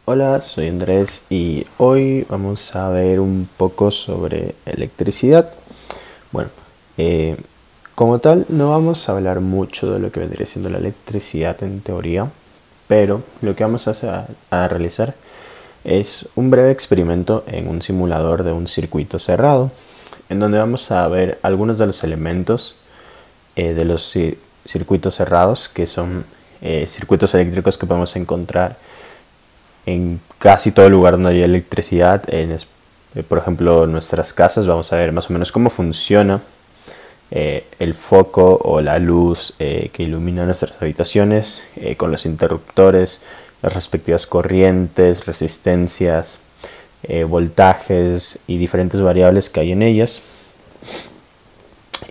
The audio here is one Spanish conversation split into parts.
Hola, soy Andrés y hoy vamos a ver un poco sobre electricidad. Bueno, eh, como tal no vamos a hablar mucho de lo que vendría siendo la electricidad en teoría, pero lo que vamos a realizar es un breve experimento en un simulador de un circuito cerrado, en donde vamos a ver algunos de los elementos de los circuitos cerrados, que son circuitos eléctricos que podemos encontrar en casi todo lugar donde hay electricidad. Por ejemplo, nuestras casas, vamos a ver más o menos cómo funciona el foco o la luz que ilumina nuestras habitaciones, con los interruptores, las respectivas corrientes, resistencias, voltajes y diferentes variables que hay en ellas.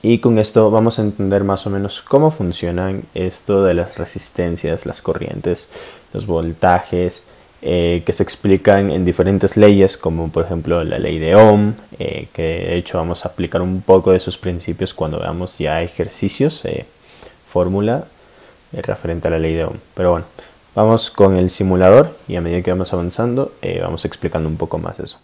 Y con esto vamos a entender más o menos cómo funcionan esto de las resistencias, las corrientes, los voltajes, que se explican en diferentes leyes, como por ejemplo la ley de Ohm, que de hecho vamos a aplicar un poco de sus principios cuando veamos ya ejercicios, fórmula referente a la ley de Ohm. Pero bueno, vamos con el simulador y a medida que vamos avanzando vamos explicando un poco más eso.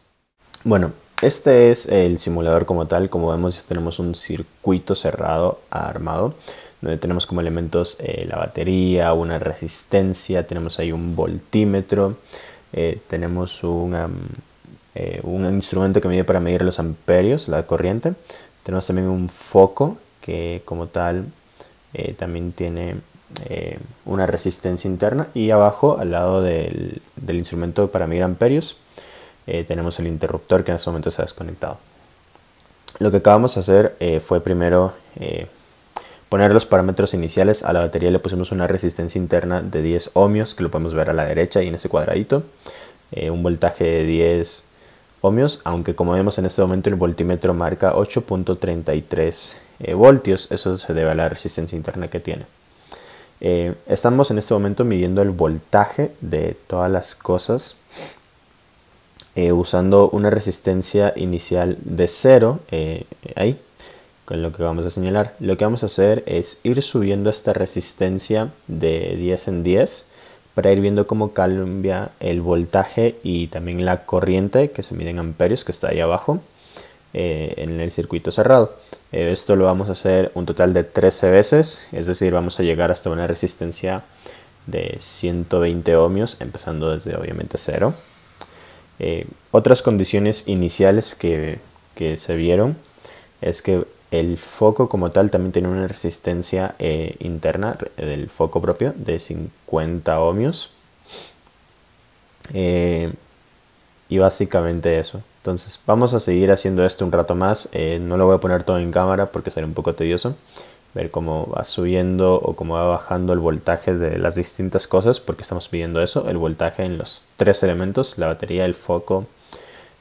Bueno, este es el simulador como tal. Como vemos, ya tenemos un circuito cerrado armado, donde tenemos como elementos la batería, una resistencia, tenemos ahí un voltímetro, tenemos un instrumento que mide para medir los amperios, la corriente. Tenemos también un foco que como tal también tiene una resistencia interna, y abajo al lado del instrumento para medir amperios tenemos el interruptor que en este momento se ha desconectado. Lo que acabamos de hacer fue primero poner los parámetros iniciales. A la batería le pusimos una resistencia interna de 10 ohmios, que lo podemos ver a la derecha y en ese cuadradito. Un voltaje de 10 ohmios, aunque como vemos en este momento el voltímetro marca 8.33 voltios. Eso se debe a la resistencia interna que tiene. Estamos en este momento midiendo el voltaje de todas las cosas usando una resistencia inicial de 0, ahí, con lo que vamos a señalar. Lo que vamos a hacer es ir subiendo esta resistencia de 10 en 10 para ir viendo cómo cambia el voltaje y también la corriente, que se mide en amperios, que está ahí abajo, en el circuito cerrado. Esto lo vamos a hacer un total de 13 veces, es decir, vamos a llegar hasta una resistencia de 120 ohmios, empezando desde obviamente 0. Otras condiciones iniciales que se vieron es que el foco como tal también tiene una resistencia interna del foco propio de 50 ohmios. Y básicamente eso. Entonces vamos a seguir haciendo esto un rato más. No lo voy a poner todo en cámara porque sería un poco tedioso ver cómo va subiendo o cómo va bajando el voltaje de las distintas cosas, porque estamos midiendo eso, el voltaje en los tres elementos: la batería, el foco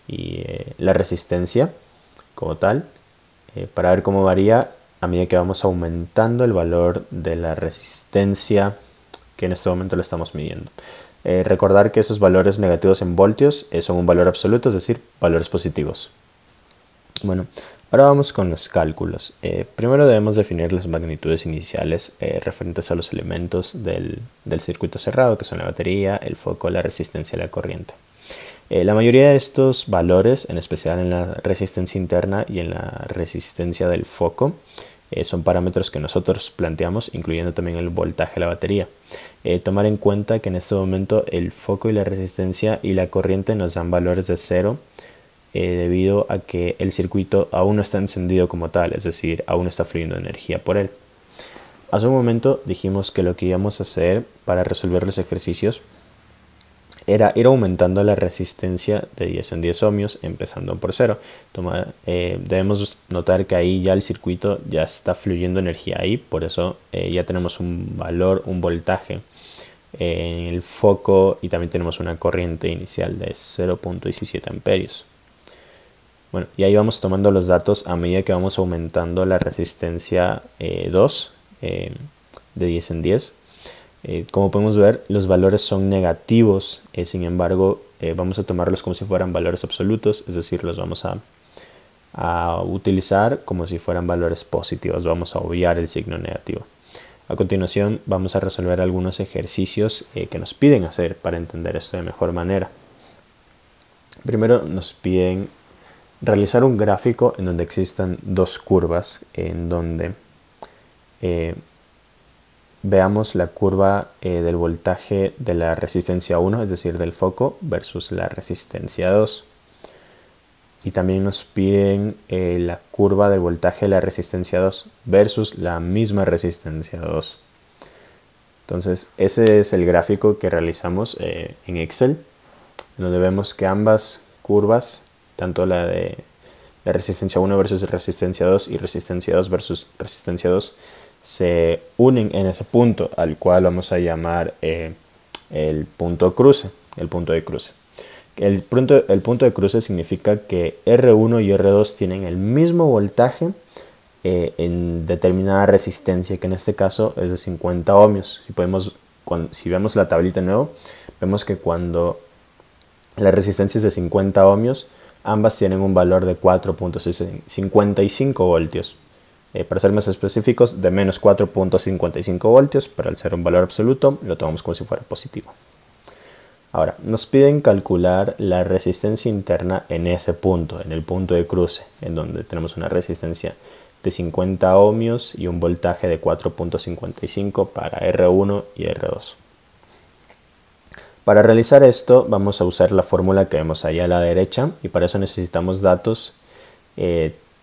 y la resistencia como tal, para ver cómo varía a medida que vamos aumentando el valor de la resistencia que en este momento lo estamos midiendo. Recordar que esos valores negativos en voltios son un valor absoluto, es decir, valores positivos. Bueno, ahora vamos con los cálculos. Primero debemos definir las magnitudes iniciales referentes a los elementos del circuito cerrado, que son la batería, el foco, la resistencia y la corriente. La mayoría de estos valores, en especial en la resistencia interna y en la resistencia del foco, son parámetros que nosotros planteamos, incluyendo también el voltaje de la batería. Tomar en cuenta que en este momento el foco y la resistencia y la corriente nos dan valores de 0, debido a que el circuito aún no está encendido como tal, es decir, aún está fluyendo energía por él. Hace un momento dijimos que lo que íbamos a hacer para resolver los ejercicios era ir aumentando la resistencia de 10 en 10 ohmios, empezando por 0. Debemos notar que ahí ya el circuito ya está fluyendo energía ahí, por eso ya tenemos un valor, un voltaje en el foco, y también tenemos una corriente inicial de 0.17 amperios. Bueno, y ahí vamos tomando los datos a medida que vamos aumentando la resistencia 2 de 10 en 10. Como podemos ver, los valores son negativos, sin embargo vamos a tomarlos como si fueran valores absolutos, es decir, los vamos a utilizar como si fueran valores positivos, vamos a obviar el signo negativo. A continuación vamos a resolver algunos ejercicios que nos piden hacer para entender esto de mejor manera. Primero nos piden realizar un gráfico en donde existan dos curvas, en donde veamos la curva del voltaje de la resistencia 1, es decir, del foco, versus la resistencia 2. Y también nos piden la curva del voltaje de la resistencia 2 versus la misma resistencia 2. Entonces, ese es el gráfico que realizamos en Excel, en donde vemos que ambas curvas, tanto la de la resistencia 1 versus resistencia 2 y resistencia 2 versus resistencia 2, se unen en ese punto, al cual vamos a llamar el punto cruce, el punto de cruce. El punto de cruce significa que R1 y R2 tienen el mismo voltaje en determinada resistencia, que en este caso es de 50 ohmios. Si vemos la tablita de nuevo, vemos que cuando la resistencia es de 50 ohmios, ambas tienen un valor de 4.55 voltios. Para ser más específicos, de menos 4.55 voltios, pero al ser un valor absoluto, lo tomamos como si fuera positivo. Ahora, nos piden calcular la resistencia interna en ese punto, en el punto de cruce, en donde tenemos una resistencia de 50 ohmios y un voltaje de 4.55 para R1 y R2. Para realizar esto vamos a usar la fórmula que vemos ahí a la derecha, y para eso necesitamos datos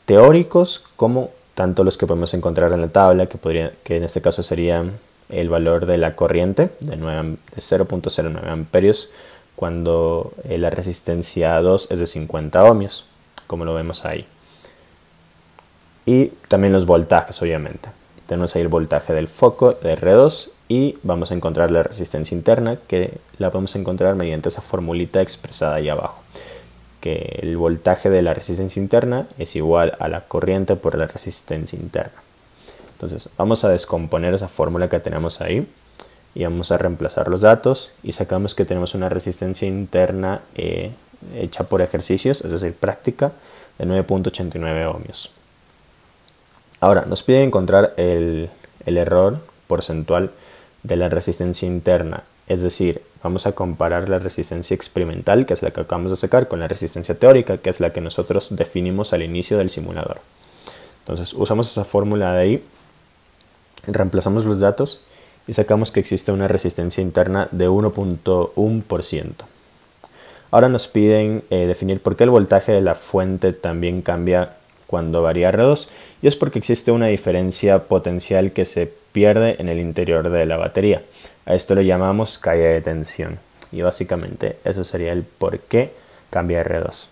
teóricos como tanto los que podemos encontrar en la tabla, que en este caso serían el valor de la corriente de 0.09 amperios cuando la resistencia 2 es de 50 ohmios, como lo vemos ahí. Y también los voltajes, obviamente. Tenemos ahí el voltaje del foco de R2 y vamos a encontrar la resistencia interna, que la podemos encontrar mediante esa formulita expresada ahí abajo, que el voltaje de la resistencia interna es igual a la corriente por la resistencia interna. Entonces vamos a descomponer esa fórmula que tenemos ahí y vamos a reemplazar los datos y sacamos que tenemos una resistencia interna hecha por ejercicios, es decir, práctica, de 9.89 ohmios. Ahora nos pide encontrar el error porcentual de la resistencia interna, es decir, vamos a comparar la resistencia experimental, que es la que acabamos de sacar, con la resistencia teórica, que es la que nosotros definimos al inicio del simulador. Entonces usamos esa fórmula de ahí, reemplazamos los datos y sacamos que existe una resistencia interna de 1.1%. Ahora nos piden definir por qué el voltaje de la fuente también cambia cuando varía R2, y es porque existe una diferencia potencial que se pierde en el interior de la batería. A esto lo llamamos caída de tensión, y básicamente eso sería el por qué cambia R2.